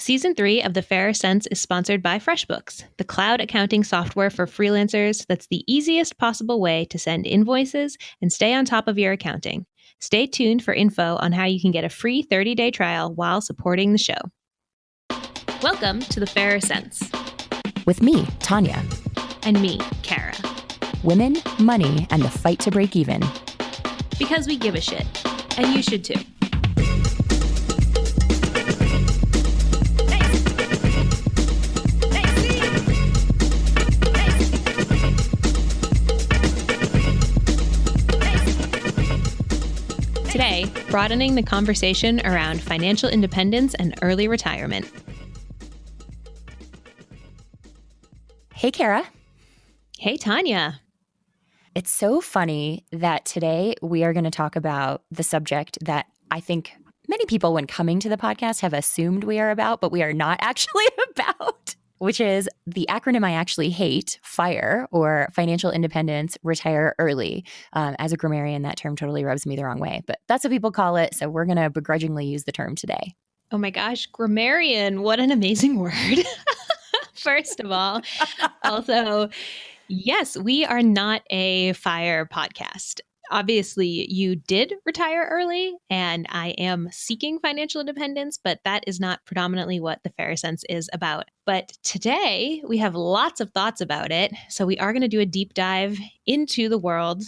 Season 3 of The Fairer Cents is sponsored by FreshBooks, the cloud accounting software for freelancers that's the easiest possible way to send invoices and stay on top of your accounting. Stay tuned for info on how you can get a free 30-day trial while supporting the show. Welcome to The Fairer Cents. With me, Tanya. And me, Kara. Women, money, and the fight to break even. Because we give a shit. And you should too. Today, broadening the conversation around financial independence and early retirement. Hey, Kara. Hey, Tanya. It's so funny that today we are going to talk about the subject that I think many people, when coming to the podcast, have assumed we are about, but we are not actually about, which is the acronym I actually hate, FIRE, or Financial Independence, Retire Early. As a grammarian, that term totally rubs me the wrong way, but that's what people call it, so we're going to begrudgingly use the term today. Oh my gosh, grammarian, what an amazing word. First of all. Also, yes, we are not a FIRE podcast. Obviously, you did retire early, and I am seeking financial independence, but that is not predominantly what the Fairer Cents is about. But today, we have lots of thoughts about it, so we are going to do a deep dive into the world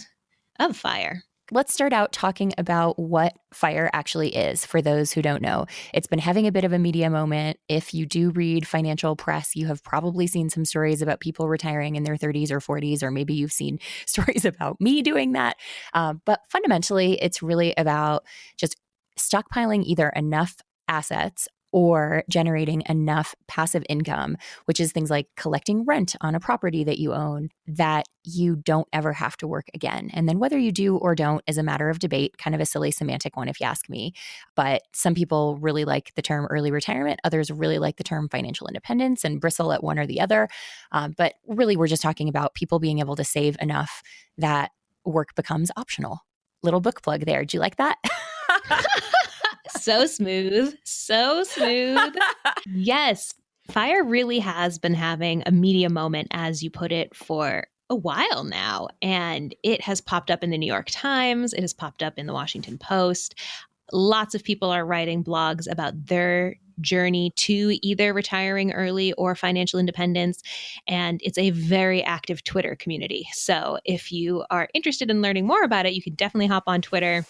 of FIRE. Let's start out talking about what FIRE actually is for those who don't know. It's been having a bit of a media moment. If you do read financial press, you have probably seen some stories about people retiring in their 30s or 40s, or maybe you've seen stories about me doing that. But fundamentally, it's really about just stockpiling either enough assets or generating enough passive income, which is things like collecting rent on a property that you own, that you don't ever have to work again. And then whether you do or don't is a matter of debate, kind of a silly semantic one if you ask me. But some people really like the term early retirement. Others really like the term financial independence and bristle at one or the other. But really, we're just talking about people being able to save enough that work becomes optional. Little book plug there. Do you like that? So smooth. So smooth. Yes. FIRE really has been having a media moment, as you put it, for a while now. And it has popped up in the New York Times. It has popped up in the Washington Post. Lots of people are writing blogs about their journey to either retiring early or financial independence. And it's a very active Twitter community. So if you are interested in learning more about it, you can definitely hop on Twitter.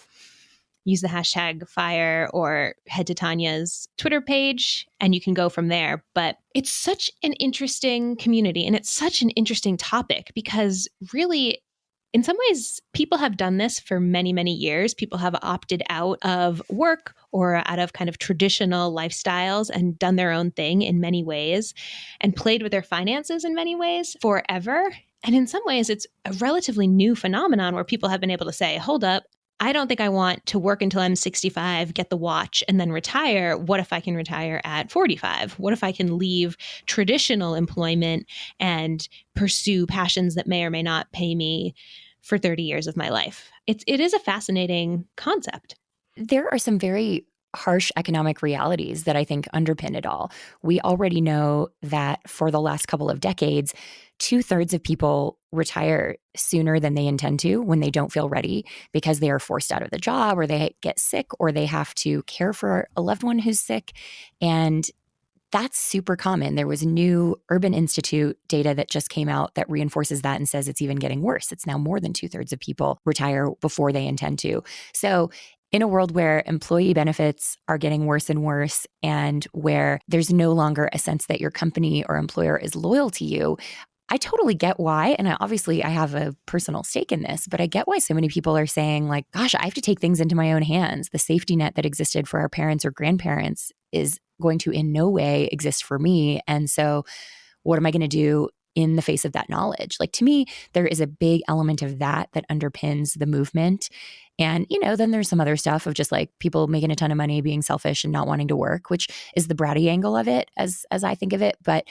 Use the hashtag FIRE or head to Tanya's Twitter page and you can go from there. But it's such an interesting community and it's such an interesting topic because really, in some ways, people have done this for many, many years. People have opted out of work or out of kind of traditional lifestyles and done their own thing in many ways and played with their finances in many ways forever. And in some ways, it's a relatively new phenomenon where people have been able to say, hold up, I don't think I want to work until I'm 65, get the watch, and then retire. What if I can retire at 45? What if I can leave traditional employment and pursue passions that may or may not pay me for 30 years of my life? It is a fascinating concept. There are some very harsh economic realities that I think underpin it all. We already know that for the last couple of decades, 2/3 of people retire sooner than they intend to when they don't feel ready because they are forced out of the job or they get sick or they have to care for a loved one who's sick. And that's super common. There was new Urban Institute data that just came out that reinforces that and says it's even getting worse. It's now more than 2/3 of people retire before they intend to. So in a world where employee benefits are getting worse and worse and where there's no longer a sense that your company or employer is loyal to you, I totally get why. And I have a personal stake in this, but I get why so many people are saying like, gosh, I have to take things into my own hands. The safety net that existed for our parents or grandparents is going to in no way exist for me. And so what am I going to do in the face of that knowledge? Like, to me, there is a big element of that underpins the movement. And, then there's some other stuff of just like people making a ton of money, being selfish and not wanting to work, which is the bratty angle of it as I think of it. But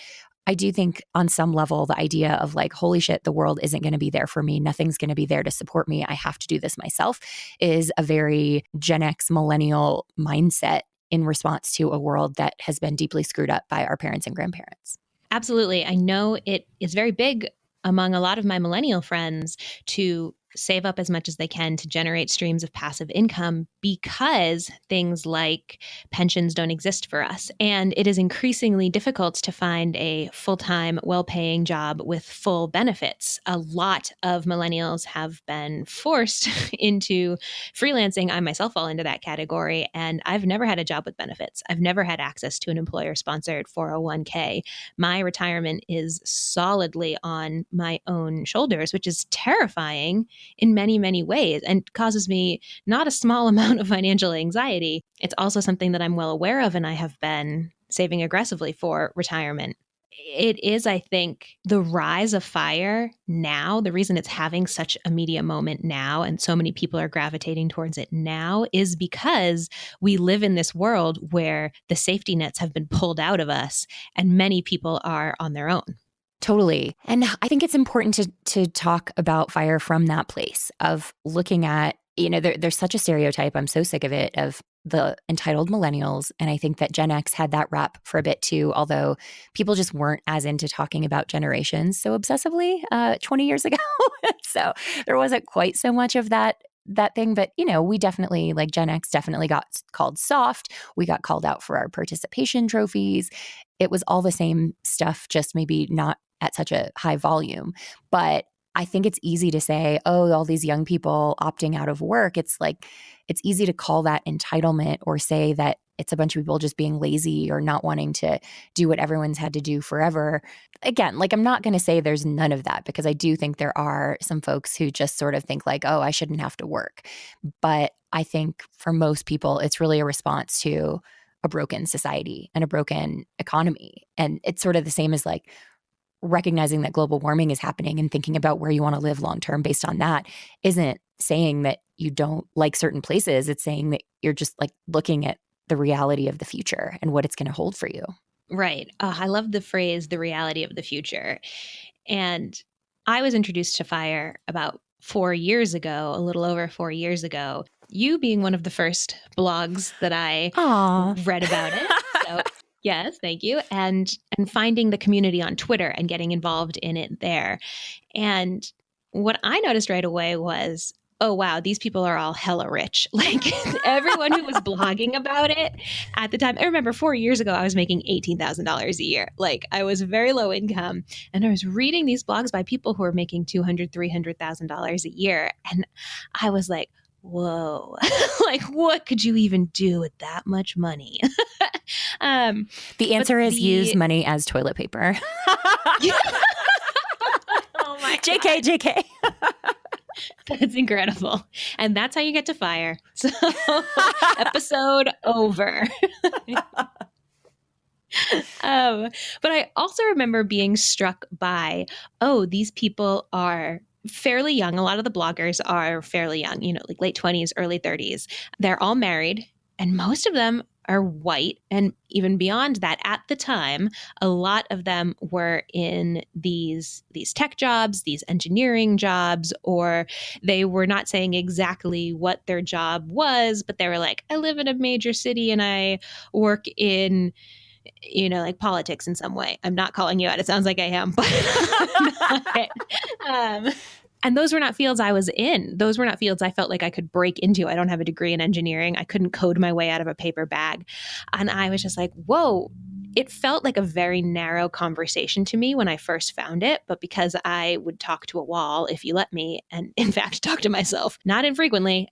I do think on some level, the idea of like, holy shit, the world isn't going to be there for me. Nothing's going to be there to support me. I have to do this myself is a very Gen X millennial mindset. in response to a world that has been deeply screwed up by our parents and grandparents. Absolutely. I know it is very big among a lot of my millennial friends to save up as much as they can to generate streams of passive income because things like pensions don't exist for us. And it is increasingly difficult to find a full-time, well-paying job with full benefits. A lot of millennials have been forced into freelancing. I myself fall into that category, and I've never had a job with benefits. I've never had access to an employer-sponsored 401k. My retirement is solidly on my own shoulders, which is terrifying in many, many ways and causes me not a small amount of financial anxiety. It's also something that I'm well aware of and I have been saving aggressively for retirement. It is, I think, the rise of FIRE now, the reason it's having such a media moment now and so many people are gravitating towards it now is because we live in this world where the safety nets have been pulled out of us and many people are on their own. Totally. And I think it's important to talk about FIRE from that place of looking at, there's such a stereotype, I'm so sick of it, of the entitled millennials. And I think that Gen X had that rap for a bit too, although people just weren't as into talking about generations so obsessively 20 years ago. So there wasn't quite so much of that thing. But, we definitely, like Gen X definitely got called soft. We got called out for our participation trophies. It was all the same stuff, just maybe not at such a high volume. But I think it's easy to say, oh, all these young people opting out of work. It's like, it's easy to call that entitlement or say that it's a bunch of people just being lazy or not wanting to do what everyone's had to do forever. Again, like I'm not going to say there's none of that because I do think there are some folks who just sort of think like, oh, I shouldn't have to work. But I think for most people, it's really a response to a broken society and a broken economy. And it's sort of the same as like, recognizing that global warming is happening and thinking about where you want to live long term based on that isn't saying that you don't like certain places. It's saying that you're just like looking at the reality of the future and what it's going to hold for you. Right. I love the phrase, the reality of the future. And I was introduced to FIRE about 4 years ago, a little over 4 years ago, you being one of the first blogs that I read about it. So yes, thank you. And finding the community on Twitter and getting involved in it there. And what I noticed right away was, oh, wow, these people are all hella rich. Like everyone who was blogging about it at the time. I remember 4 years ago, I was making $18,000 a year. Like I was very low income and I was reading these blogs by people who were making $200,000, $300,000 a year. And I was like, whoa, like what could you even do with that much money? The answer is use money as toilet paper. Oh my JK, JK. That's incredible. And that's how you get to FIRE. So episode over. But I also remember being struck by, oh, these people are fairly young. A lot of the bloggers are fairly young, like late 20s, early 30s. They're all married and most of them are white. And even beyond that, at the time, a lot of them were in these tech jobs, these engineering jobs, or they were not saying exactly what their job was, but they were like, I live in a major city and I work in like politics in some way. I'm not calling you out. It sounds like I am, but and those were not fields I was in. Those were not fields I felt like I could break into. I don't have a degree in engineering. I couldn't code my way out of a paper bag. And I was just like, whoa, it felt like a very narrow conversation to me when I first found it. But because I would talk to a wall if you let me, and in fact, talk to myself, not infrequently,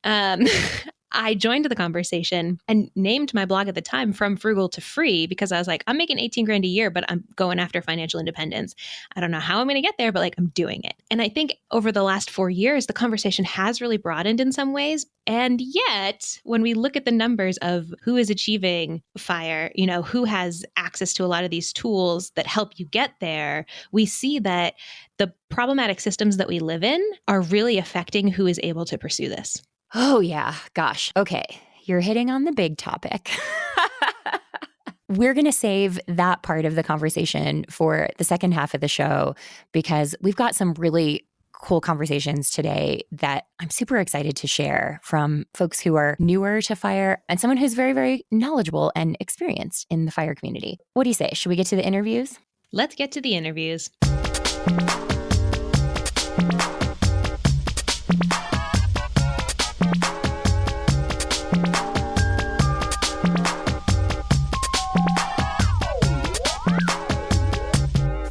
I joined the conversation and named my blog at the time From Frugal to Free because I was like, I'm making 18 grand a year, but I'm going after financial independence. I don't know how I'm going to get there, but like I'm doing it. And I think over the last 4 years, the conversation has really broadened in some ways. And yet, when we look at the numbers of who is achieving FIRE, who has access to a lot of these tools that help you get there, we see that the problematic systems that we live in are really affecting who is able to pursue this. Oh, yeah. Gosh. Okay. You're hitting on the big topic. We're going to save that part of the conversation for the second half of the show because we've got some really cool conversations today that I'm super excited to share from folks who are newer to FIRE and someone who's very, very knowledgeable and experienced in the FIRE community. What do you say? Should we get to the interviews? Let's get to the interviews.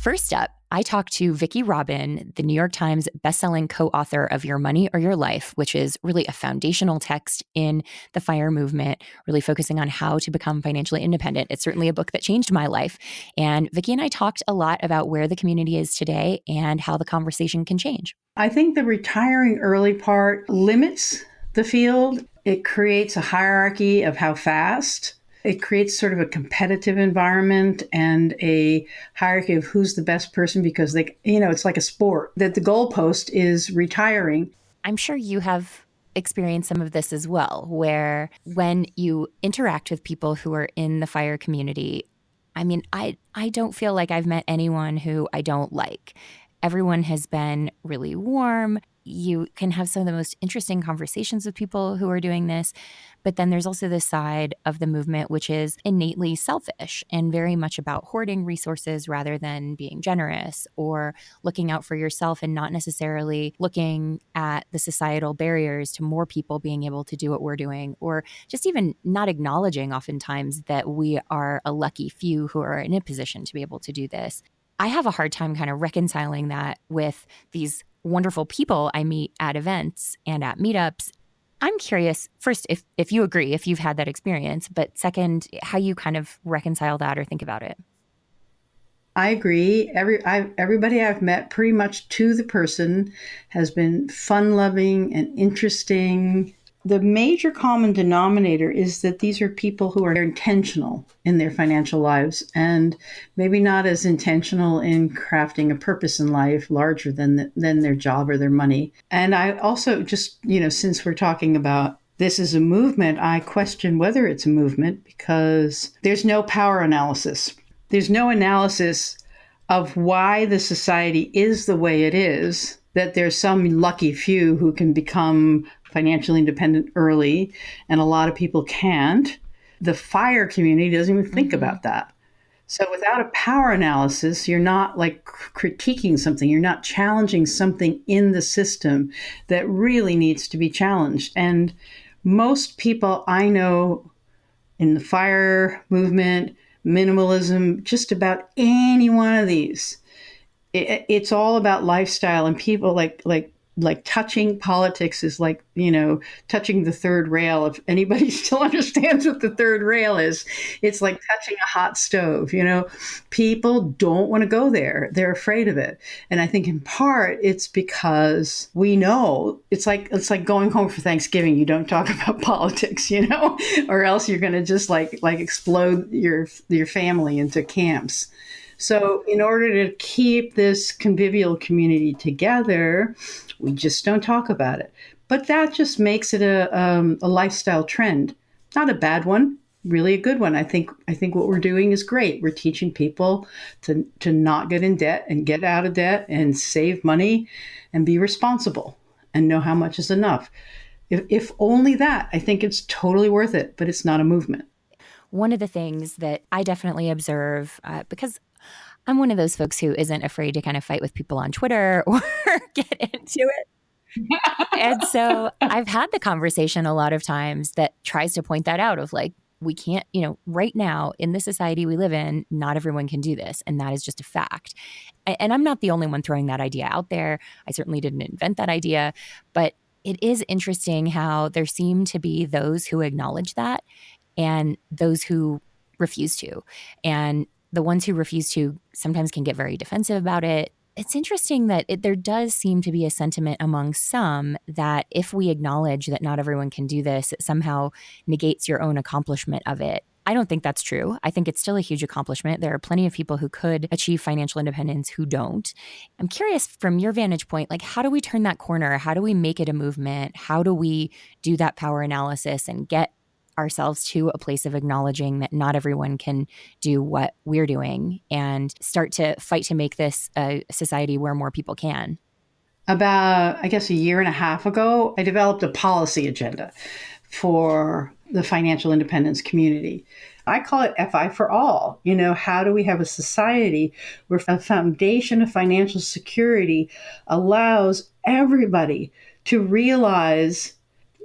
First up, I talked to Vicki Robin, the New York Times bestselling co-author of Your Money or Your Life, which is really a foundational text in the FIRE movement, really focusing on how to become financially independent. It's certainly a book that changed my life. And Vicki and I talked a lot about where the community is today and how the conversation can change. I think the retiring early part limits the field. It creates a hierarchy of how fast. It creates sort of a competitive environment and a hierarchy of who's the best person because it's like a sport that the goalpost is retiring. I'm sure you have experienced some of this as well, where when you interact with people who are in the FIRE community, I mean, I don't feel like I've met anyone who I don't like. Everyone has been really warm. You can have some of the most interesting conversations with people who are doing this. But then there's also this side of the movement, which is innately selfish and very much about hoarding resources rather than being generous or looking out for yourself and not necessarily looking at the societal barriers to more people being able to do what we're doing, or just even not acknowledging oftentimes that we are a lucky few who are in a position to be able to do this. I have a hard time kind of reconciling that with these wonderful people I meet at events and at meetups. I'm curious, first, if you agree, if you've had that experience, but second, how you kind of reconcile that or think about it. I agree. Everybody I've met pretty much to the person has been fun-loving and interesting. The major common denominator is that these are people who are intentional in their financial lives and maybe not as intentional in crafting a purpose in life larger than their job or their money. And I also just, since we're talking about this is a movement, I question whether it's a movement because there's no power analysis. There's no analysis of why the society is the way it is, that there's some lucky few who can become financially independent early, and a lot of people can't. The FIRE community doesn't even think about that. So without a power analysis, you're not like critiquing something. You're not challenging something in the system that really needs to be challenged. And most people I know in the FIRE movement, minimalism, just about any one of these, it's all about lifestyle, and people like touching politics is like, touching the third rail. If anybody still understands what the third rail is, it's like touching a hot stove. People don't want to go there. They're afraid of it. And I think in part it's because we know it's like going home for Thanksgiving. You don't talk about politics, or else you're going to just like explode your family into camps. So in order to keep this convivial community together, we just don't talk about it. But that just makes it a lifestyle trend. Not a bad one, really a good one. I think what we're doing is great. We're teaching people to not get in debt and get out of debt and save money and be responsible and know how much is enough. If only that, I think it's totally worth it, but it's not a movement. One of the things that I definitely observe, because I'm one of those folks who isn't afraid to kind of fight with people on Twitter or get into it. And so I've had the conversation a lot of times that tries to point that out of like, we can't, right now in the society we live in, not everyone can do this. And that is just a fact. And I'm not the only one throwing that idea out there. I certainly didn't invent that idea, but it is interesting how there seem to be those who acknowledge that and those who refuse to. And the ones who refuse to sometimes can get very defensive about it. It's interesting that there does seem to be a sentiment among some that if we acknowledge that not everyone can do this, it somehow negates your own accomplishment of it. I don't think that's true. I think it's still a huge accomplishment. There are plenty of people who could achieve financial independence who don't. I'm curious from your vantage point, like how do we turn that corner? How do we make it a movement? How do we do that power analysis and get ourselves to a place of acknowledging that not everyone can do what we're doing and start to fight to make this a society where more people can? about, I guess, a year and a half ago, I developed a policy agenda for the financial independence community. I call it FI for all. How do we have a society where a foundation of financial security allows everybody to realize,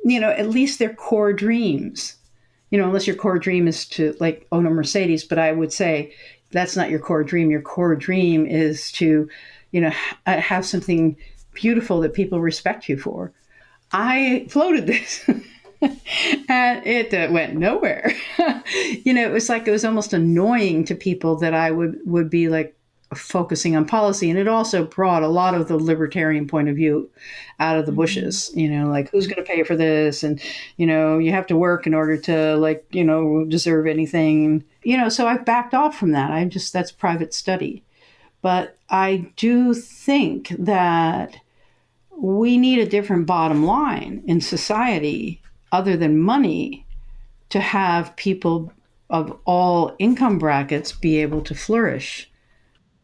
at least their core dreams? Unless your core dream is to like own a Mercedes, but I would say that's not your core dream. Your core dream is to, have something beautiful that people respect you for. I floated this and it went nowhere. It was almost annoying to people that I would be like focusing on policy. And it also brought a lot of the libertarian point of view out of the bushes, like who's going to pay for this? And, you have to work in order to deserve anything, so I've backed off from that. That's private study. But I do think that we need a different bottom line in society other than money to have people of all income brackets be able to flourish.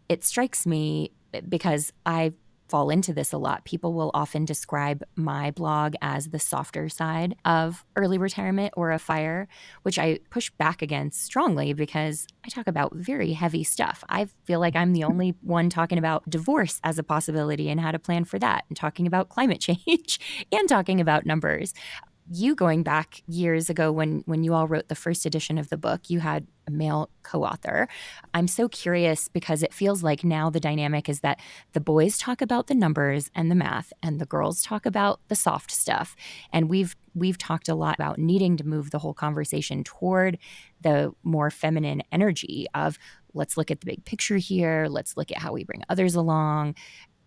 It strikes me because I fall into this a lot. People will often describe my blog as the softer side of early retirement or a FIRE, which I push back against strongly because I talk about very heavy stuff. I feel like I'm the only one talking about divorce as a possibility and how to plan for that, and talking about climate change and talking about numbers. You, going back years ago when you all wrote the first edition of the book, you had a male co-author. I'm so curious because it feels like now the dynamic is that the boys talk about the numbers and the math and the girls talk about the soft stuff. And we've talked a lot about needing to move the whole conversation toward the more feminine energy of let's look at the big picture here, let's look at how we bring others along,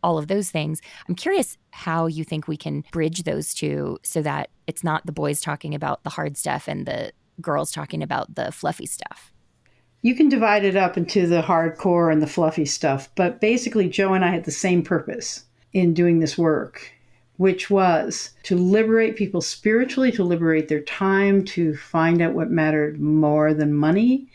all of those things. I'm curious how you think we can bridge those two so that it's not the boys talking about the hard stuff and the girls talking about the fluffy stuff. You can divide it up into the hardcore and the fluffy stuff, but basically Joe and I had the same purpose in doing this work, which was to liberate people spiritually, to liberate their time, to find out what mattered more than money,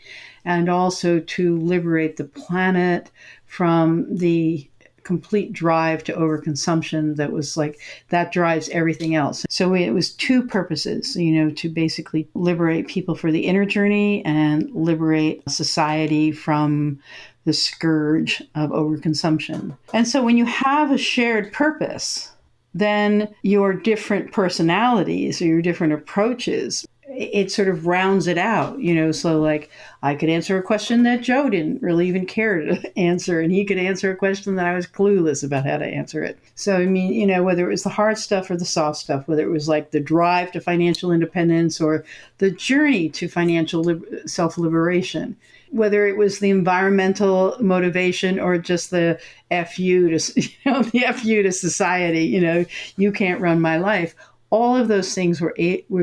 and also to liberate the planet from the complete drive to overconsumption that drives everything else. So it was two purposes, to basically liberate people for the inner journey and liberate society from the scourge of overconsumption. And so when you have a shared purpose, then your different personalities or your different approaches, it sort of rounds it out, so like I could answer a question that Joe didn't really even care to answer, and he could answer a question that I was clueless about how to answer it. So, I mean, whether it was the hard stuff or the soft stuff, whether it was like the drive to financial independence or the journey to financial self-liberation, whether it was the environmental motivation or just the FU to society, you can't run my life. All of those things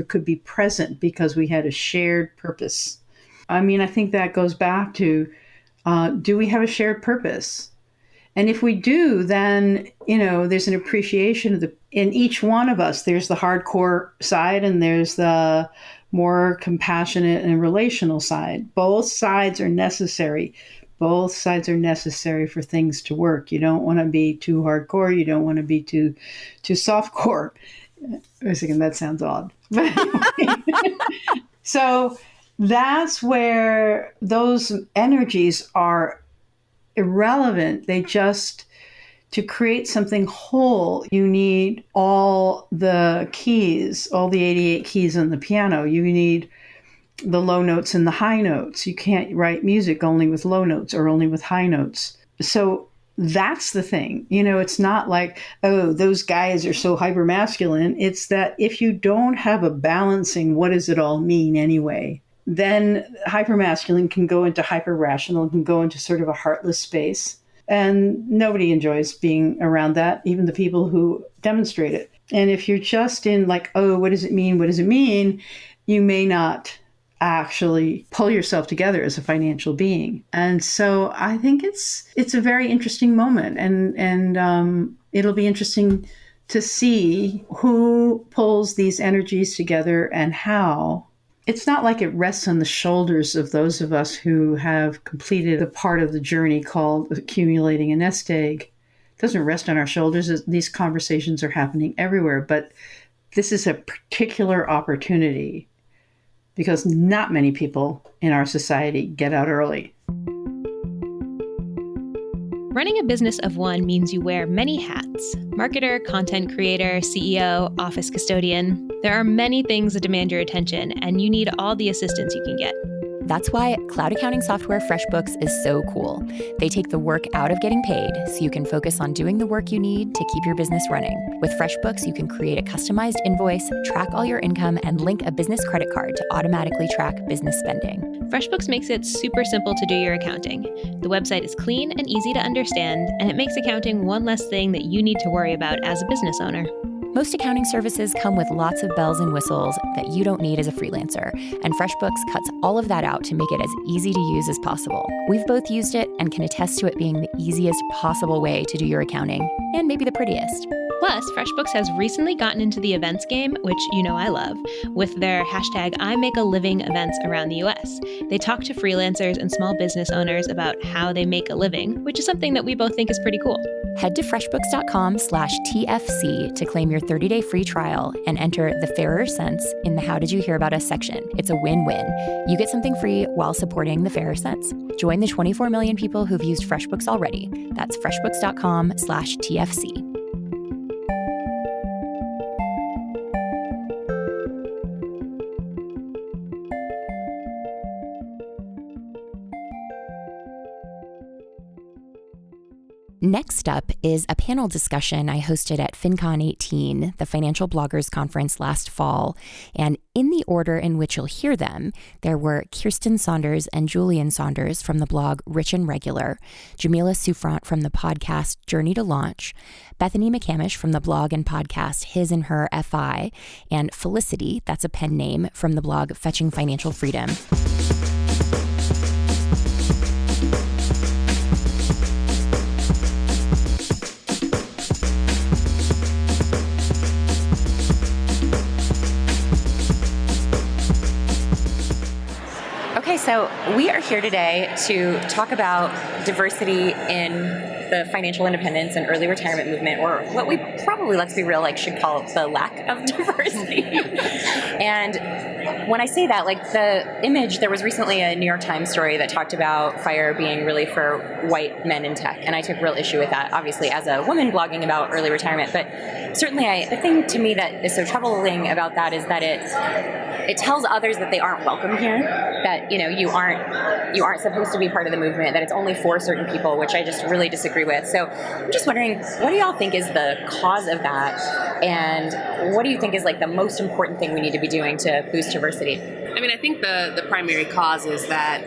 could be present because we had a shared purpose. I mean, I think that goes back to, do we have a shared purpose? And if we do, then, there's an appreciation in each one of us. There's the hardcore side and there's the more compassionate and relational side. Both sides are necessary. Both sides are necessary for things to work. You don't want to be too hardcore. You don't want to be too softcore. I was thinking that sounds odd. But anyway. So that's where those energies are irrelevant. To create something whole, you need all the keys, all the 88 keys on the piano. You need the low notes and the high notes. You can't write music only with low notes or only with high notes. So that's the thing. It's not like, oh, those guys are so hyper masculine. It's that if you don't have a balancing, what does it all mean anyway? Then hyper masculine can go into hyper rational, can go into sort of a heartless space. And nobody enjoys being around that, even the people who demonstrate it. And if you're just in like, oh, what does it mean? What does it mean? You may not actually pull yourself together as a financial being. And so I think it's a very interesting moment, and it'll be interesting to see who pulls these energies together and how. It's not like it rests on the shoulders of those of us who have completed a part of the journey called accumulating a nest egg. doesn't rest on our shoulders. These conversations are happening everywhere, but this is a particular opportunity because not many people in our society get out early. Running a business of one means you wear many hats: marketer, content creator, CEO, office custodian. There are many things that demand your attention, and you need all the assistance you can get. That's why cloud accounting software FreshBooks is so cool. They take the work out of getting paid so you can focus on doing the work you need to keep your business running. With FreshBooks, you can create a customized invoice, track all your income, and link a business credit card to automatically track business spending. FreshBooks makes it super simple to do your accounting. The website is clean and easy to understand, and it makes accounting one less thing that you need to worry about as a business owner. Most accounting services come with lots of bells and whistles that you don't need as a freelancer, and FreshBooks cuts all of that out to make it as easy to use as possible. We've both used it and can attest to it being the easiest possible way to do your accounting, and maybe the prettiest. Plus, FreshBooks has recently gotten into the events game, which you know I love, with their hashtag #IMakeALiving events around the US. They talk to freelancers and small business owners about how they make a living, which is something that we both think is pretty cool. Head to freshbooks.com/TFC to claim your 30-day free trial and enter the Fairer Cents in the How Did You Hear About Us section. It's a win-win. You get something free while supporting the Fairer Cents. Join the 24 million people who've used FreshBooks already. That's freshbooks.com/TFC. Next up is a panel discussion I hosted at FinCon 18, the financial bloggers conference last fall. And in the order in which you'll hear them, there were Kirsten Saunders and Julian Saunders from the blog Rich and Regular, Jamila Souffrant from the podcast Journey to Launch, Bethany McCamish from the blog and podcast His and Her FI, and Felicity, that's a pen name, from the blog Fetching Financial Freedom. Okay, so we are here today to talk about diversity in the financial independence and early retirement movement, or what we probably, let's be real, should call the lack of diversity. And when I say that, the image, there was recently a New York Times story that talked about FIRE being really for white men in tech, and I took real issue with that, obviously, as a woman blogging about early retirement. But certainly, the thing to me that is so troubling about that is that it tells others that they aren't welcome here, that you aren't supposed to be part of the movement, that it's only for certain people, which I just really disagree with. So I'm just wondering, what do y'all think is the cause of that, and what do you think is the most important thing we need to be doing to boost diversity? I mean, I think the primary cause is that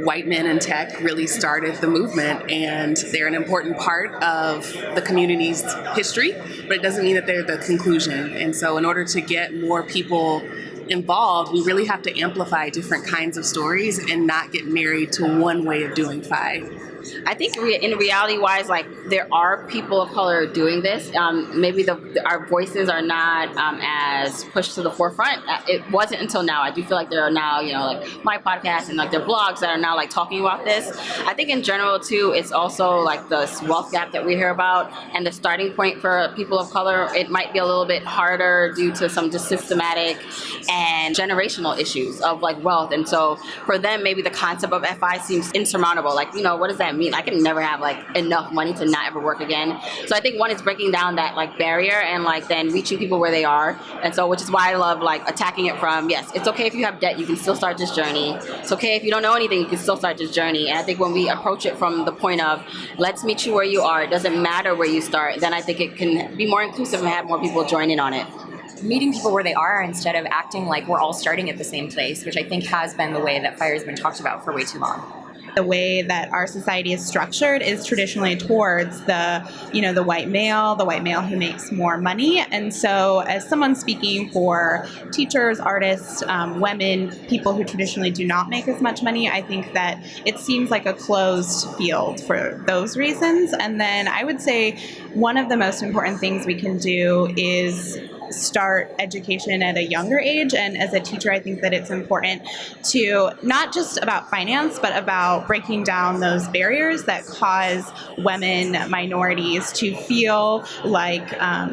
white men in tech really started the movement, and they're an important part of the community's history, but it doesn't mean that they're the conclusion. And so in order to get more people involved, we really have to amplify different kinds of stories and not get married to one way of doing FI. I think in reality-wise, there are people of color doing this. Maybe our voices are not as pushed to the forefront. It wasn't until now. I do feel like there are now, my podcast and their blogs that are now talking about this. I think in general too, it's also the wealth gap that we hear about, and the starting point for people of color. It might be a little bit harder due to some just systematic and generational issues of wealth. And so for them, maybe the concept of FI seems insurmountable. What does that mean? I can never have enough money to not ever work again. So I think one is breaking down that barrier and then reaching people where they are. And so, which is why I love attacking it from, yes, it's okay if you have debt, you can still start this journey. It's okay if you don't know anything, you can still start this journey. And I think when we approach it from the point of, let's meet you where you are, it doesn't matter where you start, then I think it can be more inclusive and have more people join in on it. Meeting people where they are instead of acting like we're all starting at the same place, which I think has been the way that FIRE has been talked about for way too long. The way that our society is structured is traditionally towards the white male who makes more money. And so as someone speaking for teachers, artists, women, people who traditionally do not make as much money, I think that it seems like a closed field for those reasons. And then I would say one of the most important things we can do is start education at a younger age. And as a teacher, I think that it's important to not just about finance, but about breaking down those barriers that cause women, minorities to feel like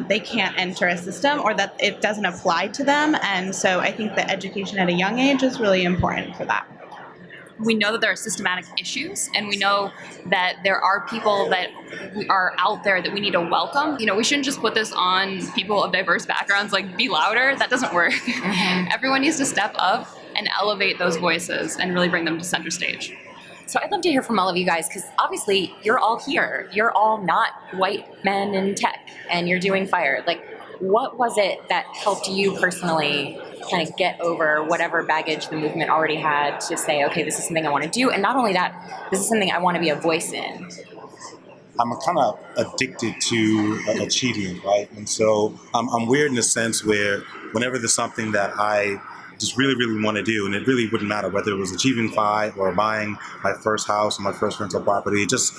they can't enter a system or that it doesn't apply to them. And so I think that education at a young age is really important for that. We know that there are systematic issues, and we know that there are people that are out there that we need to welcome. You know, we shouldn't just put this on people of diverse backgrounds, like be louder. That doesn't work. Everyone needs to step up and elevate those voices and really bring them to center stage. So I'd love to hear from all of you guys, because obviously you're all here. You're all not white men in tech, and you're doing FIRE. Like, what was it that helped you personally kind of get over whatever baggage the movement already had to say, okay, this is something I want to do, and not only that, this is something I want to be a voice in? I'm kind of addicted to achievement, right? And so I'm weird in the sense where whenever there's something that I just really, really want to do, and it really wouldn't matter whether it was achieving FI or buying my first house or my first rental property, just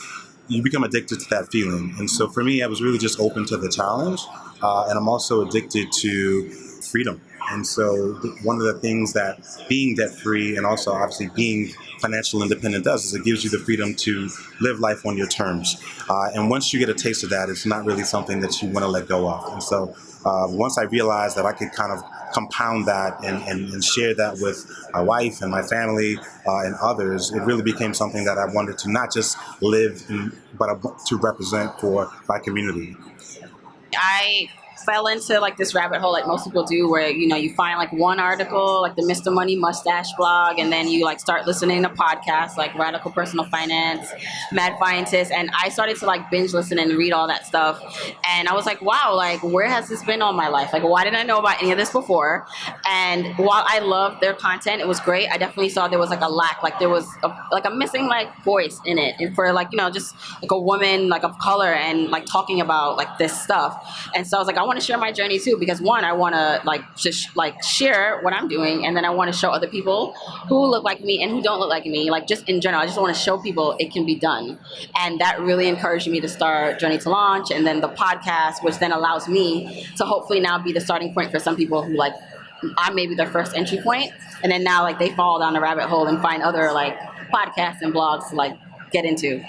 you become addicted to that feeling. And so for me, I was really just open to the challenge, and I'm also addicted to freedom. And so one of the things that being debt-free and also obviously being financial independent does is it gives you the freedom to live life on your terms. And once you get a taste of that, it's not really something that you want to let go of. And so once I realized that I could kind of compound that and share that with my wife and my family and others, it really became something that I wanted to not just live in, but to represent for my community. I fell into like this rabbit hole like most people do, where you find like one article like the Mr. Money Mustache blog, and then you like start listening to podcasts like Radical Personal Finance, Mad Scientist, and I started to like binge listen and read all that stuff, and I was like, wow, like where has this been all my life? Like why didn't I know about any of this before? And while I loved their content, it was great, I definitely saw there was like a lack, like there was a missing like voice in it, and for like just like a woman like of color and like talking about like this stuff. And so I was like, I want to share my journey too, because one, I want to like just like share what I'm doing, and then I want to show other people who look like me and who don't look like me, like just in general. I just want to show people it can be done, and that really encouraged me to start Journey to Launch, and then the podcast, which then allows me to hopefully now be the starting point for some people who like I'm maybe their first entry point, and then now like they fall down the rabbit hole and find other like podcasts and blogs to like get into.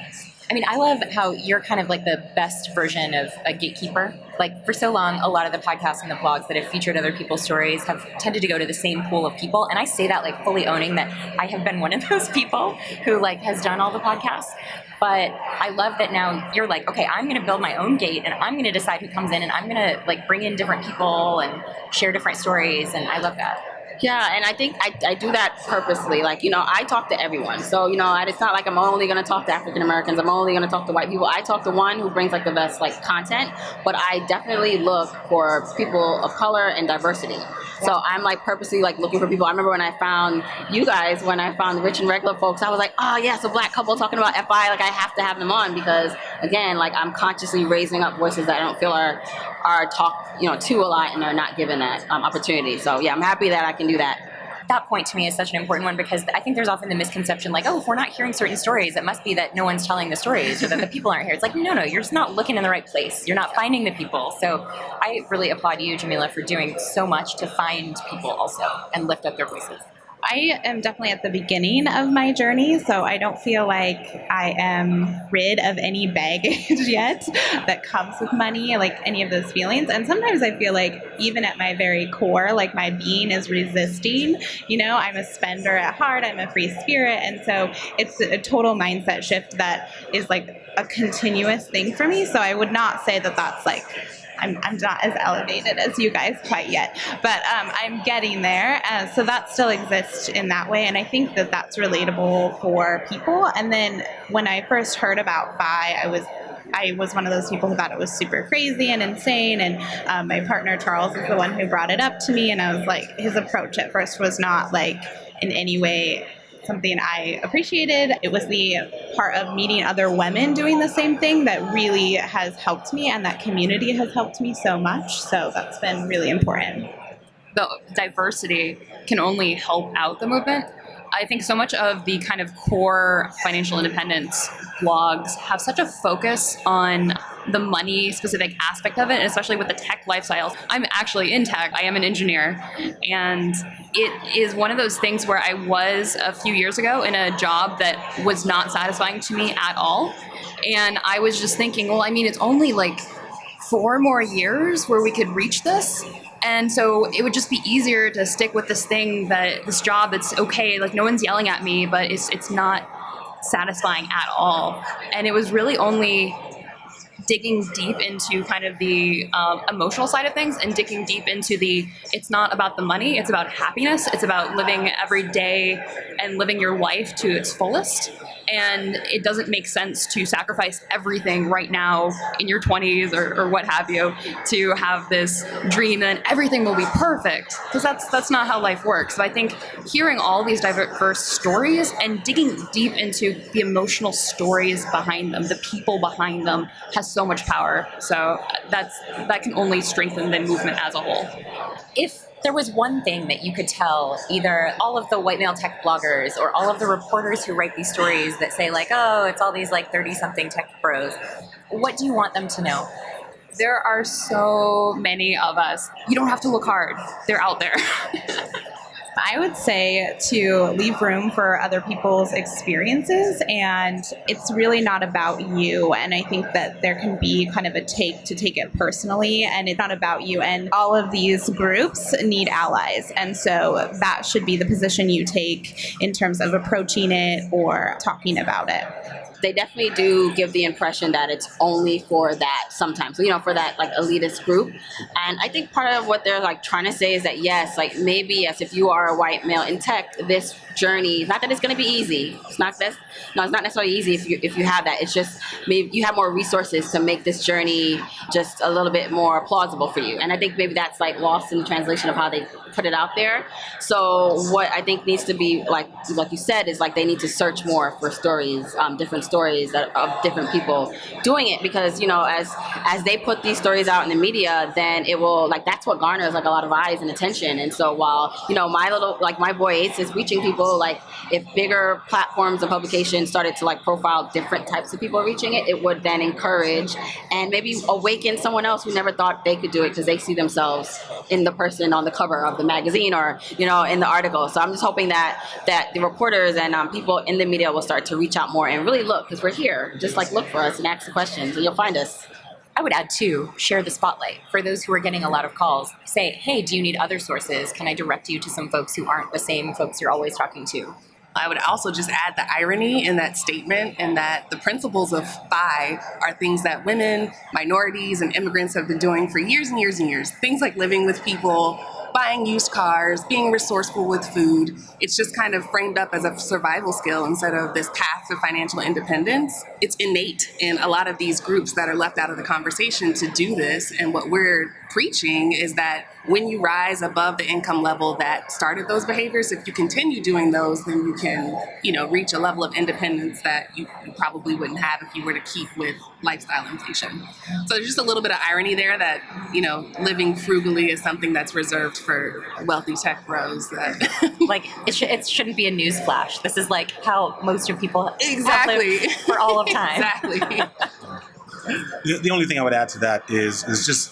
I mean, I love how you're kind of like the best version of a gatekeeper. Like for so long, a lot of the podcasts and the blogs that have featured other people's stories have tended to go to the same pool of people. And I say that like fully owning that I have been one of those people who like has done all the podcasts. But I love that now you're like, okay, I'm going to build my own gate, and I'm going to decide who comes in, and I'm going to like bring in different people and share different stories. And I love that. Yeah, and I think I do that purposely. Like, I talk to everyone. So, it's not like I'm only going to talk to African Americans. I'm only going to talk to white people. I talk to one who brings like the best like content, but I definitely look for people of color and diversity. So I'm like purposely like looking for people. I remember when I found you guys, when I found the Rich and Regular folks, I was like, oh yeah, it's a black couple talking about FI. Like I have to have them on, because again, like I'm consciously raising up voices that I don't feel are talked to a lot and are not given that opportunity. So yeah, I'm happy that I can do that. That point to me is such an important one, because I think there's often the misconception like, oh, if we're not hearing certain stories, it must be that no one's telling the stories or that the people aren't here. It's like, no, you're just not looking in the right place. You're not finding the people. So I really applaud you, Jamila, for doing so much to find people also and lift up their voices. I am definitely at the beginning of my journey, so I don't feel like I am rid of any baggage yet that comes with money, like any of those feelings. And sometimes I feel like even at my very core, like my being is resisting. I'm a spender at heart, I'm a free spirit. And so it's a total mindset shift that is like a continuous thing for me. So I would not say that that's like, I'm not as elevated as you guys quite yet, but I'm getting there. So that still exists in that way. And I think that that's relatable for people. And then when I first heard about FI, I was one of those people who thought it was super crazy and insane. And my partner, Charles, is the one who brought it up to me. And I was like, his approach at first was not like in any way something I appreciated. It was the part of meeting other women doing the same thing that really has helped me, and that community has helped me so much. So that's been really important. The diversity can only help out the movement. I think so much of the kind of core financial independence blogs have such a focus on the money specific aspect of it, and especially with the tech lifestyles. I'm actually in tech. I am an engineer. And it is one of those things where I was a few years ago in a job that was not satisfying to me at all. And I was just thinking, well, I mean, it's only like 4 more years where we could reach this. And so it would just be easier to stick with this job that's okay. Like, no one's yelling at me, but it's not satisfying at all. And it was really only digging deep into kind of the emotional side of things and digging deep into it's not about the money, it's about happiness. It's about living every day and living your life to its fullest. And it doesn't make sense to sacrifice everything right now in your 20s or what have you to have this dream and everything will be perfect, because that's not how life works. So I think hearing all these diverse stories and digging deep into the emotional stories behind them, the people behind them, has so much power. So that can only strengthen the movement as a whole. If there was one thing that you could tell either all of the white male tech bloggers or all of the reporters who write these stories that say like, oh, it's all these like 30-something tech bros, what do you want them to know? There are so many of us. You don't have to look hard. They're out there. I would say to leave room for other people's experiences, and it's really not about you. And I think that there can be kind of a take it personally, and it's not about you. And all of these groups need allies. And so that should be the position you take in terms of approaching it or talking about it. They definitely do give the impression that it's only for that sometimes, for that like elitist group. And I think part of what they're like trying to say is that yes, if you are a white male in tech, this journey, not that it's going to be easy. It's not necessarily easy if you have that. It's just maybe you have more resources to make this journey just a little bit more plausible for you. And I think maybe that's like lost in the translation of how they put it out there. So what I think needs to be like you said is like they need to search more for stories, different stories of different people doing it, because as they put these stories out in the media, then it will that's what garners like a lot of eyes and attention. And so while my voice is reaching people, if bigger platforms and publications started to profile different types of people reaching it, it would then encourage and maybe awaken someone else who never thought they could do it because they see themselves in the person on the cover of the magazine or in the article. So I'm just hoping that the reporters and people in the media will start to reach out more and really look, because we're here. Just look for us and ask the questions and you'll find us. I would add too, share the spotlight. For those who are getting a lot of calls, say, hey, do you need other sources? Can I direct you to some folks who aren't the same folks you're always talking to? I would also just add the irony in that statement, and that the principles of FI are things that women, minorities, and immigrants have been doing for years and years and years. Things like living with people, buying used cars, being resourceful with food. It's just kind of framed up as a survival skill instead of this path to financial independence. It's innate in a lot of these groups that are left out of the conversation to do this. And what we're preaching is that when you rise above the income level that started those behaviors, if you continue doing those, then you can, reach a level of independence that you probably wouldn't have if you were to keep with lifestyle inflation. So there's just a little bit of irony there that, living frugally is something that's reserved for wealthy tech bros. That it shouldn't be a news flash. This is how most of people exactly have lived for all of time. Exactly. The only thing I would add to that is just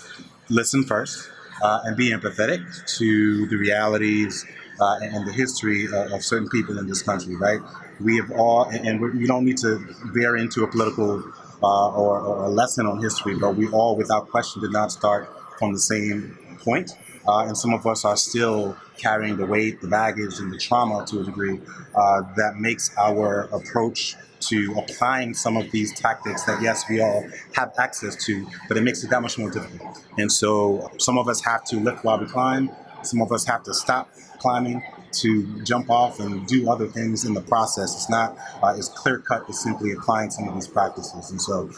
listen first. And be empathetic to the realities and the history of certain people in this country, right? We have all, and we don't need to veer into a political or a lesson on history, but we all, without question, did not start from the same point. And some of us are still carrying the weight, the baggage, and the trauma to a degree that makes our approach to applying some of these tactics that, yes, we all have access to, but it makes it that much more difficult. And so some of us have to lift while we climb. Some of us have to stop climbing to jump off and do other things in the process. It's not as clear-cut as simply applying some of these practices. And so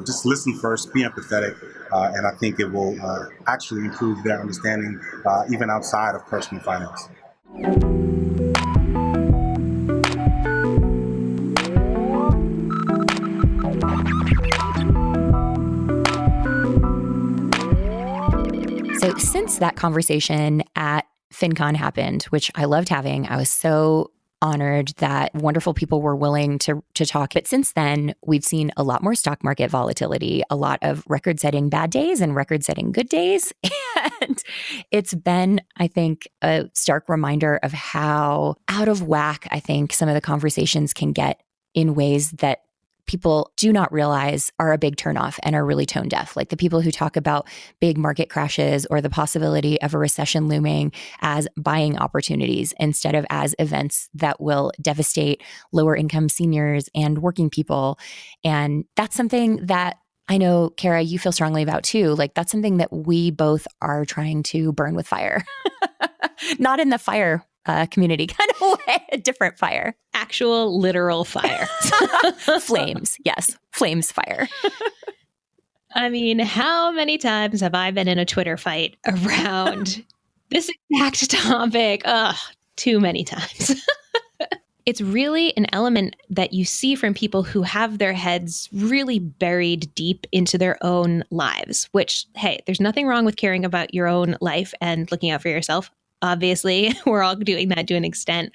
just listen first, be empathetic, and I think it will actually improve their understanding even outside of personal finance. So since that conversation at FinCon happened, which I loved having, I was so honored that wonderful people were willing to talk. But since then, we've seen a lot more stock market volatility, a lot of record-setting bad days and record-setting good days. And it's been, I think, a stark reminder of how out of whack I think some of the conversations can get in ways that people do not realize are a big turnoff and are really tone deaf. Like the people who talk about big market crashes or the possibility of a recession looming as buying opportunities instead of as events that will devastate lower income seniors and working people. And that's something that I know, Kara, you feel strongly about too. Like that's something that we both are trying to burn with fire. Not in the fire community kind of way, a different fire. Actual literal fire. Flames. Yes. Flames fire. I mean, how many times have I been in a Twitter fight around this exact topic? Ugh, too many times. It's really an element that you see from people who have their heads really buried deep into their own lives, which, hey, there's nothing wrong with caring about your own life and looking out for yourself. Obviously, we're all doing that to an extent.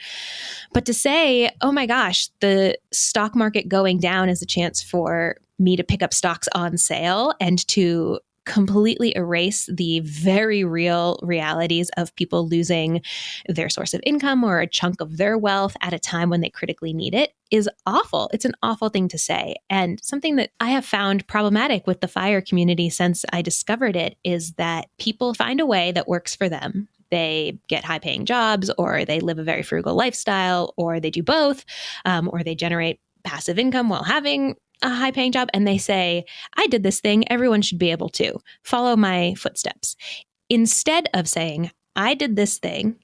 But to say, oh my gosh, the stock market going down is a chance for me to pick up stocks on sale and to completely erase the very real realities of people losing their source of income or a chunk of their wealth at a time when they critically need it is awful. It's an awful thing to say. And something that I have found problematic with the FIRE community since I discovered it is that people find a way that works for them. They get high paying jobs, or they live a very frugal lifestyle, or they do both, or they generate passive income while having a high paying job. And they say, I did this thing. Everyone should be able to follow my footsteps. Instead of saying, I did this thing.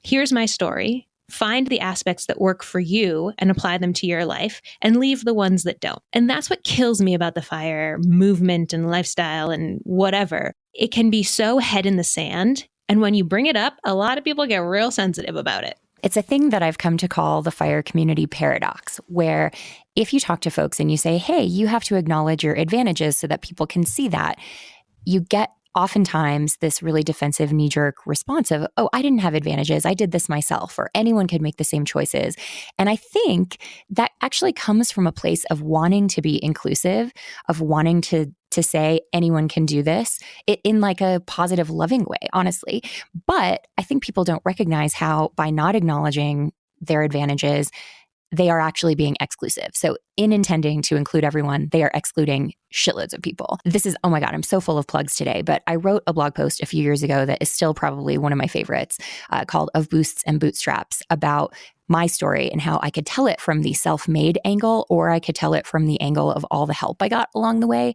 Here's my story. Find the aspects that work for you and apply them to your life and leave the ones that don't. And that's what kills me about the FIRE movement and lifestyle and whatever. It can be so head in the sand. And when you bring it up, a lot of people get real sensitive about it. It's a thing that I've come to call the FIRE community paradox, where if you talk to folks and you say, hey, you have to acknowledge your advantages so that people can see that, you get oftentimes this really defensive knee-jerk response of, oh, I didn't have advantages. I did this myself, or anyone could make the same choices. And I think that actually comes from a place of wanting to be inclusive, of wanting to say anyone can do this in like a positive, loving way, honestly. But I think people don't recognize how by not acknowledging their advantages, they are actually being exclusive. So in intending to include everyone, they are excluding shitloads of people. This is, oh my God, I'm so full of plugs today, but I wrote a blog post a few years ago that is still probably one of my favorites called Of Boosts and Bootstraps, about my story and how I could tell it from the self-made angle, or I could tell it from the angle of all the help I got along the way.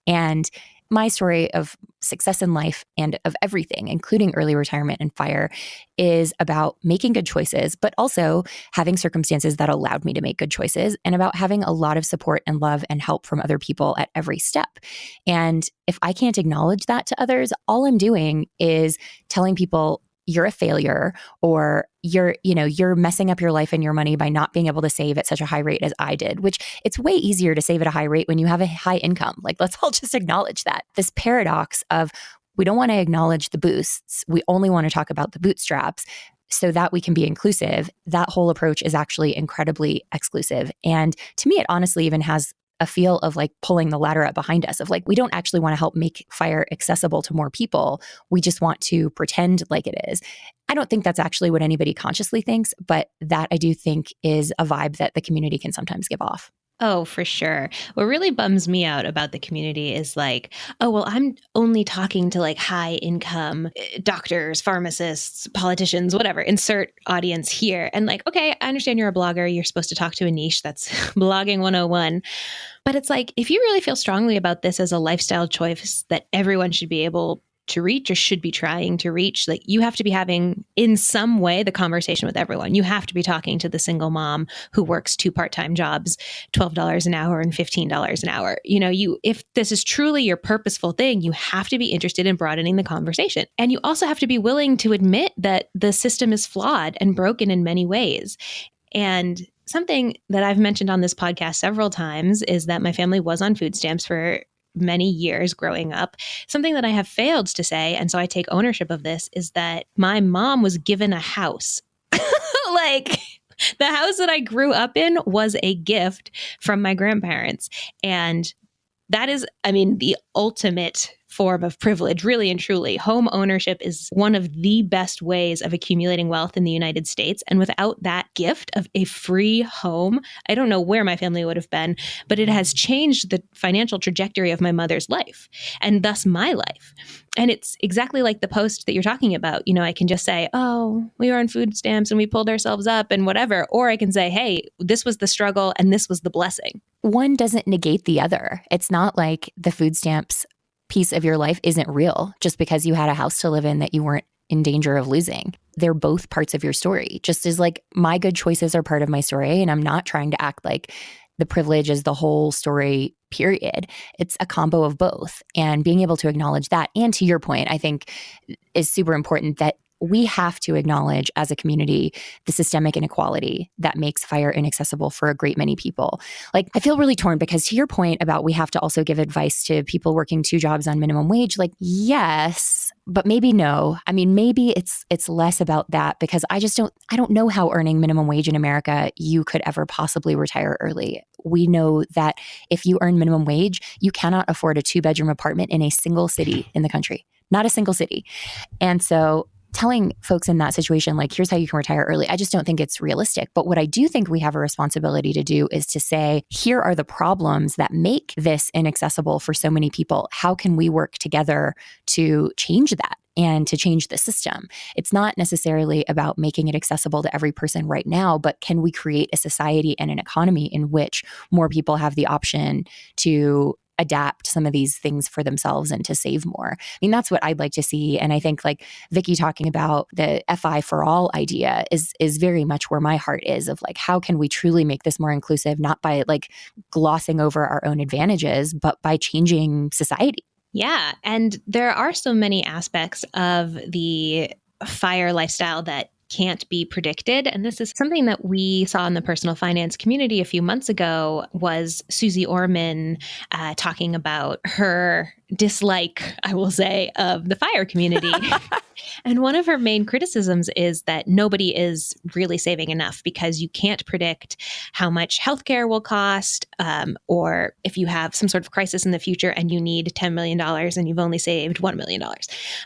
And my story of success in life and of everything, including early retirement and FIRE, is about making good choices, but also having circumstances that allowed me to make good choices, and about having a lot of support and love and help from other people at every step. And if I can't acknowledge that to others, all I'm doing is telling people, you're a failure, or you're messing up your life and your money by not being able to save at such a high rate as I did, which it's way easier to save at a high rate when you have a high income. Like, let's all just acknowledge that. This paradox of we don't want to acknowledge the boosts. We only want to talk about the bootstraps so that we can be inclusive. That whole approach is actually incredibly exclusive. And to me, it honestly even has a feel of like pulling the ladder up behind us, of like, we don't actually want to help make FIRE accessible to more people. We just want to pretend like it is. I don't think that's actually what anybody consciously thinks, but that I do think is a vibe that the community can sometimes give off. Oh, for sure. What really bums me out about the community is like, oh, well, I'm only talking to like high income doctors, pharmacists, politicians, whatever, insert audience here. And like, okay, I understand you're a blogger. You're supposed to talk to a niche. That's blogging 101. But it's like, if you really feel strongly about this as a lifestyle choice that everyone should be able to reach or should be trying to reach, like, you have to be having in some way the conversation with everyone. You have to be talking to the single mom who works 2 part-time jobs, $12 an hour and $15 an hour. If this is truly your purposeful thing, you have to be interested in broadening the conversation. And you also have to be willing to admit that the system is flawed and broken in many ways. And something that I've mentioned on this podcast several times is that my family was on food stamps for many years growing up. Something that I have failed to say, and so I take ownership of this, is that my mom was given a house. Like, The house that I grew up in was a gift from my grandparents. And that is, I mean, the ultimate form of privilege, really and truly. Home ownership is one of the best ways of accumulating wealth in the United States. And without that gift of a free home, I don't know where my family would have been, but it has changed the financial trajectory of my mother's life and thus my life. And it's exactly like the post that you're talking about. You know, I can just say, oh, we were on food stamps and we pulled ourselves up and whatever. Or I can say, hey, this was the struggle and this was the blessing. One doesn't negate the other. It's not like the food stamps piece of your life isn't real just because you had a house to live in that you weren't in danger of losing. They're both parts of your story. Just as like my good choices are part of my story, and I'm not trying to act like the privilege is the whole story, period. It's a combo of both. And being able to acknowledge that, and to your point, I think is super important that we have to acknowledge as a community the systemic inequality that makes FIRE inaccessible for a great many people. Like, I feel really torn because to your point about we have to also give advice to people working 2 jobs on minimum wage, like, yes, but maybe no. I mean, maybe it's less about that because I don't know how earning minimum wage in America, you could ever possibly retire early. We know that if you earn minimum wage, you cannot afford a 2-bedroom apartment in a single city in the country, not a single city. And so telling folks in that situation, like, here's how you can retire early, I just don't think it's realistic. But what I do think we have a responsibility to do is to say, here are the problems that make this inaccessible for so many people. How can we work together to change that and to change the system? It's not necessarily about making it accessible to every person right now, but can we create a society and an economy in which more people have the option to adapt some of these things for themselves and to save more? I mean, that's what I'd like to see. And I think like Vicki talking about the FI for all idea is very much where my heart is, of like, how can we truly make this more inclusive, not by like glossing over our own advantages, but by changing society. Yeah. And there are so many aspects of the FIRE lifestyle that can't be predicted. And this is something that we saw in the personal finance community a few months ago, was Susie Orman talking about her dislike, I will say, of the FIRE community. And one of her main criticisms is that nobody is really saving enough because you can't predict how much healthcare will cost, or if you have some sort of crisis in the future and you need $10 million and you've only saved $1 million.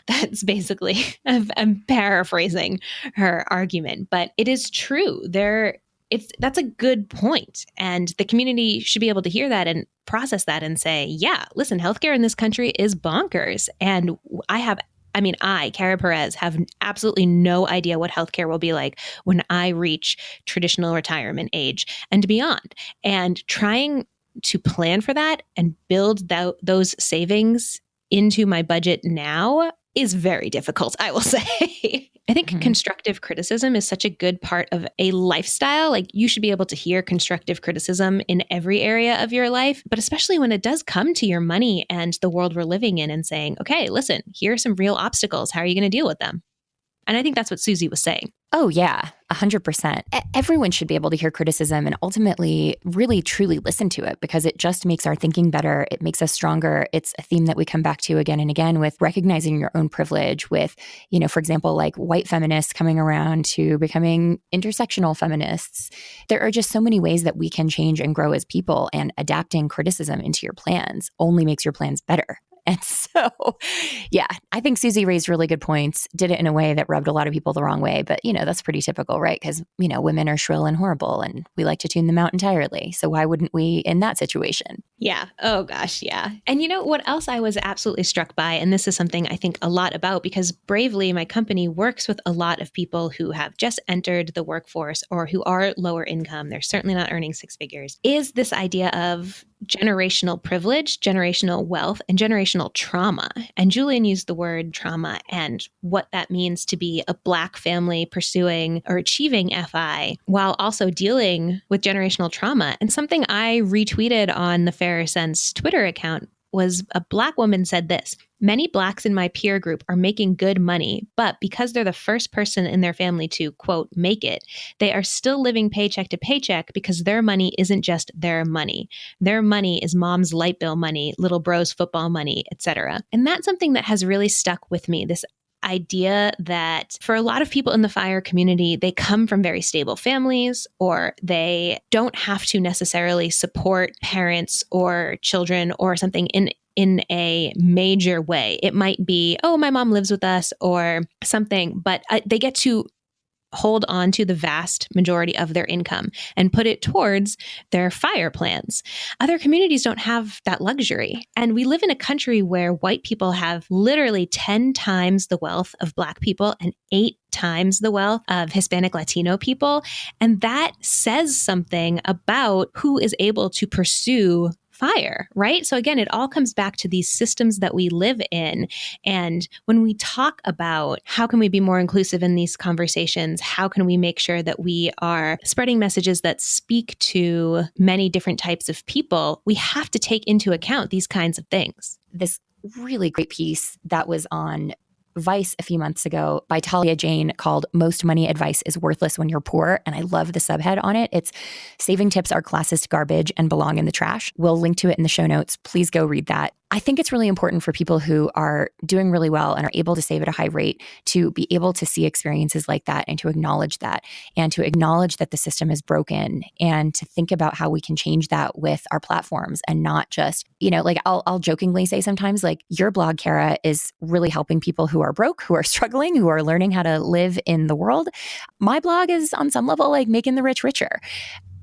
That's basically, I'm paraphrasing her argument, but it is true. That's a good point. And the community should be able to hear that and process that and say, yeah, listen, healthcare in this country is bonkers. And I, Cara Perez, have absolutely no idea what healthcare will be like when I reach traditional retirement age and beyond. And trying to plan for that and build those savings into my budget now is very difficult, I will say. I think constructive criticism is such a good part of a lifestyle. Like, you should be able to hear constructive criticism in every area of your life, but especially when it does come to your money and the world we're living in and saying, okay, listen, here are some real obstacles. How are you going to deal with them? And I think that's what Susie was saying. Oh, yeah, 100%. Everyone should be able to hear criticism and ultimately really, truly listen to it, because it just makes our thinking better. It makes us stronger. It's a theme that we come back to again and again with recognizing your own privilege with, for example, like white feminists coming around to becoming intersectional feminists. There are just so many ways that we can change and grow as people, and adapting criticism into your plans only makes your plans better. And so, yeah, I think Susie raised really good points, did it in a way that rubbed a lot of people the wrong way. But, that's pretty typical, right? Because, women are shrill and horrible and we like to tune them out entirely. So why wouldn't we in that situation? Yeah. Oh, gosh. Yeah. And what else I was absolutely struck by, and this is something I think a lot about because Bravely, my company, works with a lot of people who have just entered the workforce or who are lower income. They're certainly not earning 6 figures, is this idea of generational privilege, generational wealth, and generational trauma. And Julian used the word trauma and what that means to be a Black family pursuing or achieving FI while also dealing with generational trauma. And something I retweeted on the Fairer Sense Twitter account was a Black woman said this: many Blacks in my peer group are making good money, but because they're the first person in their family to, quote, make it, they are still living paycheck to paycheck because their money isn't just their money. Their money is mom's light bill money, little bro's football money, etc. And that's something that has really stuck with me, this idea that for a lot of people in the FIRE community, they come from very stable families, or they don't have to necessarily support parents or children or something in a major way. It might be, oh, my mom lives with us or something, but they get to hold on to the vast majority of their income and put it towards their FIRE plans. Other communities don't have that luxury. And we live in a country where white people have literally 10 times the wealth of Black people and 8 times the wealth of Hispanic Latino people. And that says something about who is able to pursue FIRE, right? So again, it all comes back to these systems that we live in. And when we talk about how can we be more inclusive in these conversations, how can we make sure that we are spreading messages that speak to many different types of people, we have to take into account these kinds of things. This really great piece that was on Vice a few months ago by Talia Jane called Most Money Advice is Worthless When You're Poor. And I love the subhead on it. It's Saving Tips Are Classist Garbage and Belong in the Trash. We'll link to it in the show notes. Please go read that. I think it's really important for people who are doing really well and are able to save at a high rate to be able to see experiences like that and to acknowledge that and to acknowledge that the system is broken and to think about how we can change that with our platforms and not just, like I'll jokingly say sometimes like your blog, Kara, is really helping people who are broke, who are struggling, who are learning how to live in the world. My blog is on some level like making the rich richer.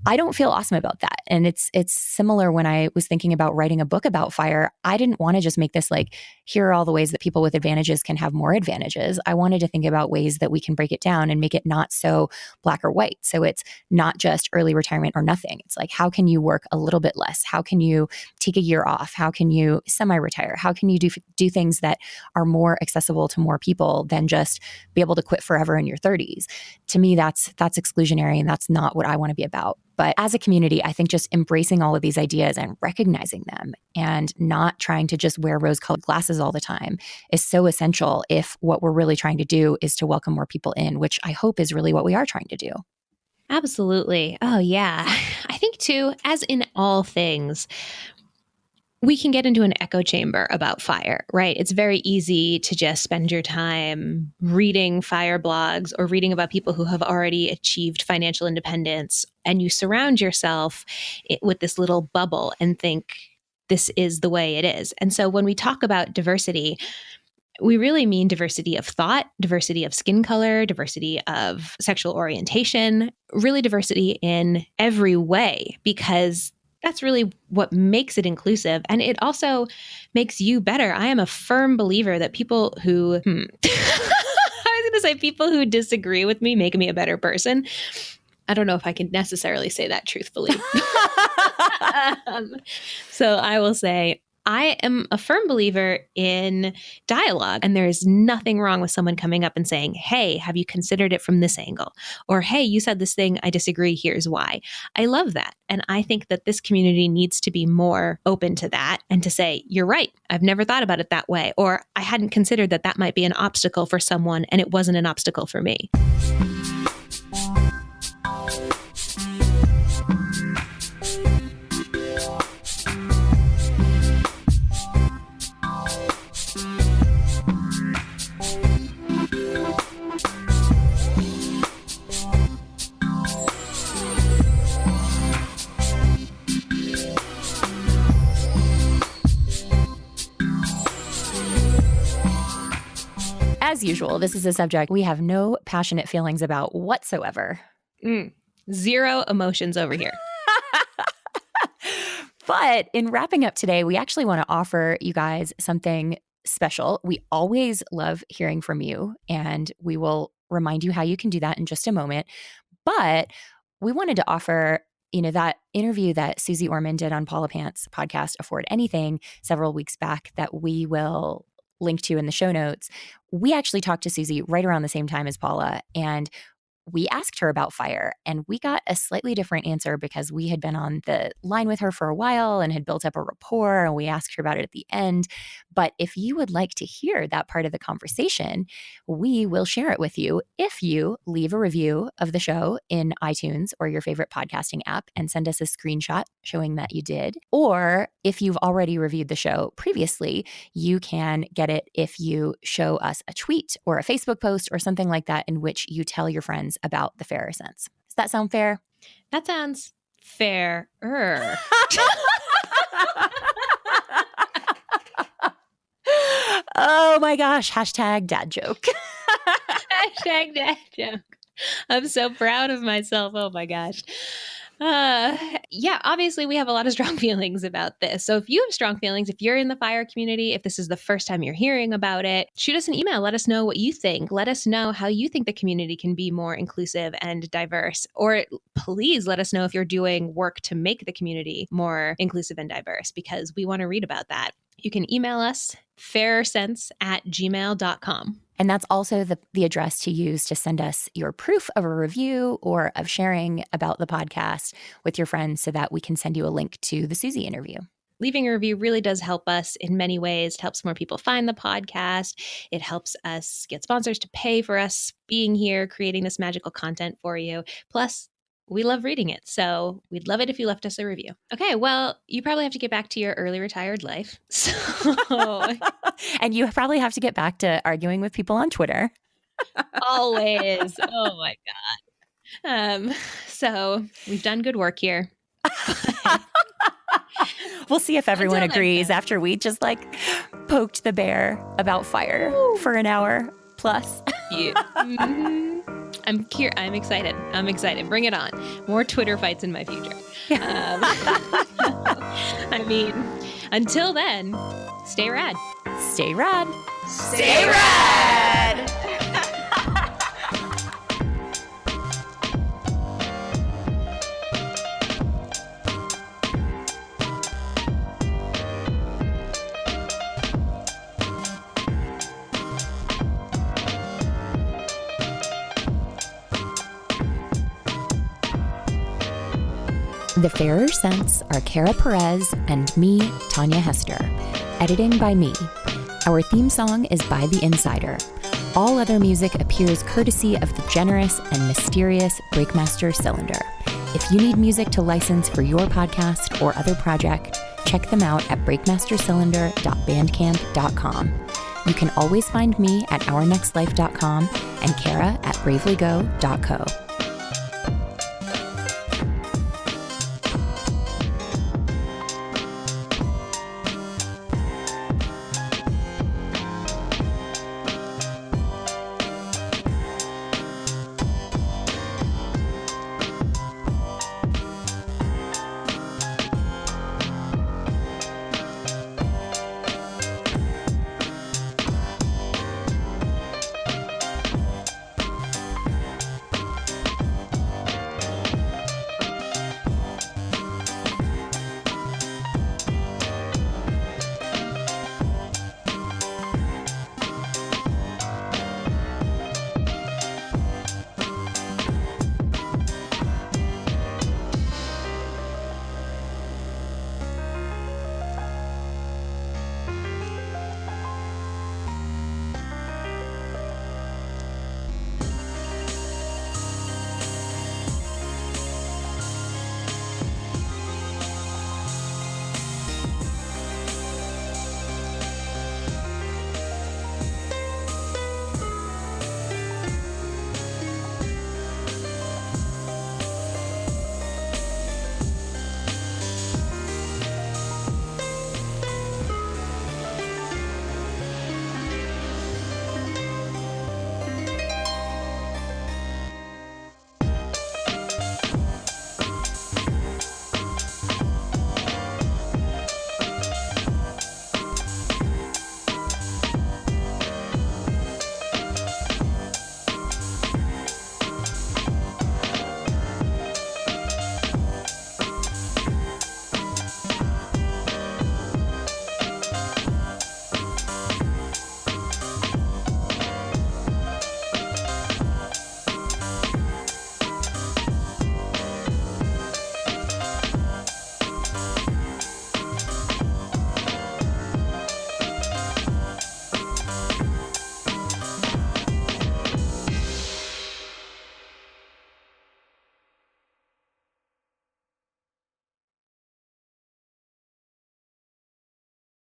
I don't feel awesome about that. And it's similar when I was thinking about writing a book about FIRE. I didn't want to just make this like, here are all the ways that people with advantages can have more advantages. I wanted to think about ways that we can break it down and make it not so black or white. So it's not just early retirement or nothing. It's like, how can you work a little bit less? How can you take a year off? How can you semi-retire? How can you do things that are more accessible to more people than just be able to quit forever in your 30s? To me, that's exclusionary, and that's not what I want to be about. But as a community, I think just embracing all of these ideas and recognizing them and not trying to just wear rose-colored glasses all the time is so essential if what we're really trying to do is to welcome more people in, which I hope is really what we are trying to do. Absolutely. Oh, yeah. I think, too, as in all things, we can get into an echo chamber about FIRE, right? It's very easy to just spend your time reading FIRE blogs or reading about people who have already achieved financial independence, and you surround yourself with this little bubble and think this is the way it is. And so when we talk about diversity, we really mean diversity of thought, diversity of skin color, diversity of sexual orientation, really diversity in every way, because that's really what makes it inclusive. And it also makes you better. I am a firm believer that people who, I was going to say people who disagree with me make me a better person. I don't know if I can necessarily say that truthfully. So I will say, I am a firm believer in dialogue, and there's nothing wrong with someone coming up and saying, hey, have you considered it from this angle? Or, hey, you said this thing, I disagree, here's why. I love that. And I think that this community needs to be more open to that and to say, you're right, I've never thought about it that way. Or I hadn't considered that that might be an obstacle for someone, and it wasn't an obstacle for me. As usual, this is a subject we have no passionate feelings about whatsoever. Zero emotions over here. But in wrapping up today, we actually want to offer you guys something special. We always love hearing from you, and we will remind you how you can do that in just a moment. But we wanted to offer, that interview that Susie Orman did on Paula Pant's podcast, Afford Anything, several weeks back that we will link to in the show notes. We actually talked to Susie right around the same time as Paula, and we asked her about FIRE, and we got a slightly different answer because we had been on the line with her for a while and had built up a rapport, and we asked her about it at the end. But if you would like to hear that part of the conversation, we will share it with you if you leave a review of the show in iTunes or your favorite podcasting app and send us a screenshot showing that you did. Or if you've already reviewed the show previously, you can get it if you show us a tweet or a Facebook post or something like that in which you tell your friends about the Fairer Sense. Does that sound fair? That sounds fairer. Oh my gosh. Hashtag dad joke. Hashtag dad joke. I'm so proud of myself. Oh my gosh. Yeah, obviously we have a lot of strong feelings about this. So if you have strong feelings, if you're in the FIRE community, if this is the first time you're hearing about it, shoot us an email. Let us know what you think. Let us know how you think the community can be more inclusive and diverse. Or please let us know if you're doing work to make the community more inclusive and diverse, because we want to read about that. You can email us fairsense@gmail.com. And that's also the address to use to send us your proof of a review or of sharing about the podcast with your friends so that we can send you a link to the Susie interview. Leaving a review really does help us in many ways. It helps more people find the podcast. It helps us get sponsors to pay for us being here, creating this magical content for you. Plus, we love reading it, so we'd love it if you left us a review. Okay, well, you probably have to get back to your early retired life. So, and you probably have to get back to arguing with people on Twitter. Always. Oh my God. So we've done good work here. We'll see if everyone agrees after we just poked the bear about fire for an hour plus. Yeah. Mm-hmm. I'm excited. I'm excited. Bring it on. More Twitter fights in my future. I mean, until then, stay rad. Stay rad. Stay rad! The Fairer Sense are Kara Perez and me, Tanya Hester. Editing by me. Our theme song is by The Insider. All other music appears courtesy of the generous and mysterious Breakmaster Cylinder. If you need music to license for your podcast or other project, check them out at breakmastercylinder.bandcamp.com. You can always find me at ournextlife.com and Kara at bravelygo.co.